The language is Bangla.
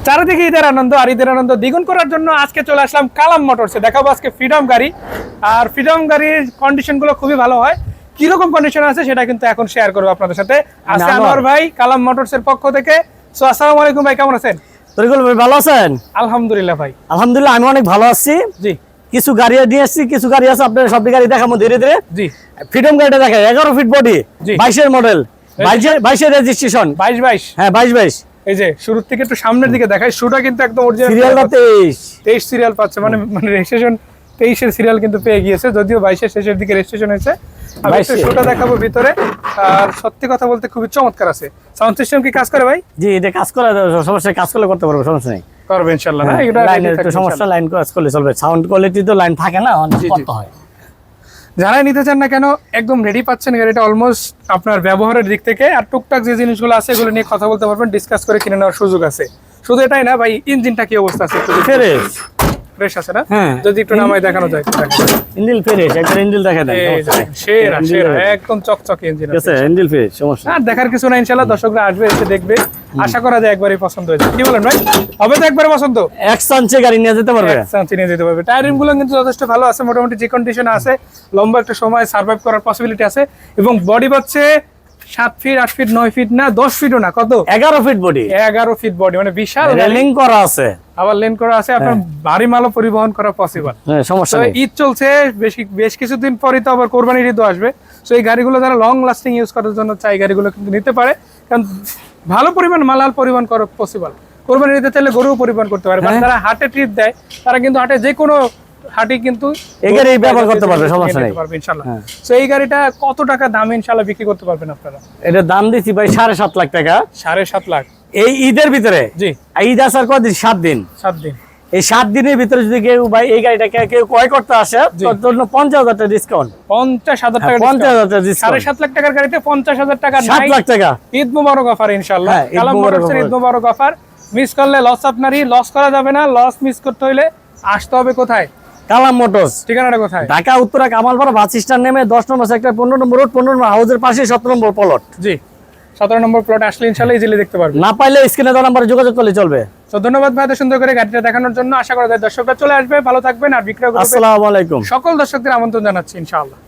চারিদিকে ঈদের আনন্দ, আর ঈদের আনন্দ দ্বিগুণ করার জন্য আজকে চলে আসলাম কালাম মোটরসে। দেখাবো আজকে ফ্রিডম গাড়ি, আর ফ্রিডম গাড়ির কন্ডিশন গুলো খুবই ভালো হয়। কিরকম কন্ডিশন আছে সেটা কিন্তু এখন শেয়ার করবো আপনাদের সাথে। আছে আনোয়ার ভাই কালাম মোটরসের পক্ষ থেকে। সো আসসালামু আলাইকুম ভাই, কেমন আছেন? তরিকুল ভাই ভালো আছেন? আলহামদুলিল্লাহ ভাই। আলহামদুলিল্লাহ আমি অনেক ভালো আছি। জি, কিছু গাড়ি নিয়ে আসছি, কিছু গাড়ি আছে আপনার সব গাড়ি দেখাবো ধীরে ধীরে। জি, ফ্রিডম গাড়িটা দেখায় 11 ফিট বডি, জি। 22 মডেল, 22 রেজিস্ট্রেশন, 22। হ্যাঁ 22। এই যে শুরুর থেকে একটু সামনের দিকে দেখাই, শুটা কিন্তু একদম অরিজিনাল। সিরিয়ালটা 23 সিরিয়াল পাচ্ছে, মানে রেজিস্ট্রেশন 23 এর সিরিয়াল কিন্তু পেয়ে গিয়েছে, যদিও 22 এর শেষের দিকে রেজিস্ট্রেশন হয়েছে। আমি একটু শুটা দেখাবো ভিতরে। আর সত্যি কথা বলতে খুবই চমৎকার আছে। সাউন্ড সিস্টেম কি কাজ করে ভাই? জি, এটা কাজ করে, সমস্যা কাজ করলে করতে পারবো, সমস্যা নেই। করবে ইনশাআল্লাহ। না এটা লাইনের একটু সমস্যা, লাইন কাজ করলে চলবে। সাউন্ড কোয়ালিটি তো লাইন থাকে না, অনেক কত হয়। যারাই নিতে চান না কেন একদম রেডি পাচ্ছেন গাড়িটা অলমোস্ট আপনার ব্যবহারের দিক থেকে। আর টুকটাক যে জিনিসগুলো আছে এগুলো নিয়ে কথা বলতে পারবেন, ডিসকাস করে কিনে নেওয়ার সুযোগ আছে। শুধু এটাই না ভাই, ইঞ্জিনটা কি অবস্থা আছে? ফ্রেশ ফ্রেশ আছে না? হ্যাঁ, যদি একটু নামাই দেখানো যায়। ইঞ্জিন ফ্রেশ, একটা ইঞ্জিন দেখা দেন, সেরা সেরা একদম চকচকে ইঞ্জিন আছে। ইঞ্জিন ফ্রেশ, সমস্যা আর দেখার কিছু না, ইনশাআল্লাহ দর্শকরা আসবে, এসে দেখবে, আশা করা যায় একবারই পছন্দ হয়েছে। কি বলেন ভাই, হবে তো একবারে পছন্দ? এক চান্সে গাড়ি নিয়ে যেতে পারবে, এক চান্সে নিয়ে যেতে পারবে। টায়ারিং গুলো কিন্তু যথেষ্ট ভালো আছে, মোটামুটি যে কন্ডিশনে আছে, লম্বা একটা সময় সার্ভাইভ করার পসিবিলিটি আছে। এবং বডি পাচ্ছে 7 ফিট, 8 ফিট, 9 ফিট না, 10 ফিটও না, কত? 11 ফিট বডি, 11 ফিট বডি, মানে বিশাল। রেলিং করা আছে, আবার লেন করা আছে, আপনার ভারী মালও পরিবহন করা পসিবল। হ্যাঁ, সমস্যা নেই। ঈদ চলছে, বেশ কিছুদিন পরেই তো আবার কোরবানির ঈদও আসবে। সো এই গাড়িগুলো যারা লং লাস্টিং ইউজ করার জন্য চাই, গাড়িগুলো কিন্তু নিতে পারে, কারণ ভালো পরিমাণ মালাল পরিবহন করা পসিবল। কোরবানির ঈদে চাইলে গরুও পরিবহন করতে পারে। যারা হাটে ট্রিপ দেয় তারা কিন্তু হাটে যে কোনো হাটে কিন্তু এই গাড়ি ব্যবহার করতে পারবে, সমস্যা নেই ইনশাআল্লাহ। সো এই গাড়িটা কত টাকা দামে ইনশাআল্লাহ বিক্রি করতে পারবেন আপনারা? এটা দাম দিচ্ছি ভাই 7.5 লাখ টাকা। 7.5 লাখ এই ঈদের ভিতরে। জি, ঈদ আসার কদিন? 7 দিন। 7 দিন। এই 7 দিনের ভিতরে যদি কেউ ভাই এই গাড়িটাকে কেউ ক্রয় করতে আসে, তার জন্য 50,000 টাকা ডিসকাউন্ট। 50,000 টাকা, 50,000 টাকা ডিসকাউন্ট। 7.5 লাখ টাকার গাড়িতে 50,000 টাকা, 7 লাখ টাকা। ঈদ মোবারক অফার ইনশাআল্লাহ। হ্যাঁ, কালাম মোটরসের ঈদ মোবারক অফার। মিস করলে লস, আপনারই লস করা যাবে না। লস মিস করতে হলে আসতে হবে কোথায়? কালাম মোটরস। ঠিকানাটা কোথায়? ঢাকা উত্তরা কামালপাড়া বাস স্ট্যান্ড নেমে 10 নম্বর সেক্টর, 15 নম্বর রোড, 15 নম্বর হাউসের পাশে 17 নম্বর প্লট। জি, 17 নম্বর প্লট আসলে ইনশাআল্লাহ ইজিলি দেখতে পারবেন। না পাইলে স্ক্রিনে দেওয়া নম্বরে যোগাযোগ করলে চলবে। তো ধন্যবাদ ভাই এত সুন্দর করে গাড়িটা দেখানোর জন্য। আশা করা যায় দর্শকরা চলে আসবে, ভালো থাকবেন। আর বিক্রয় গ্রুপের আসসালামু আলাইকুম। সকল দর্শকদের আমন্ত্রণ জানাচ্ছি ইনশাআল্লাহ।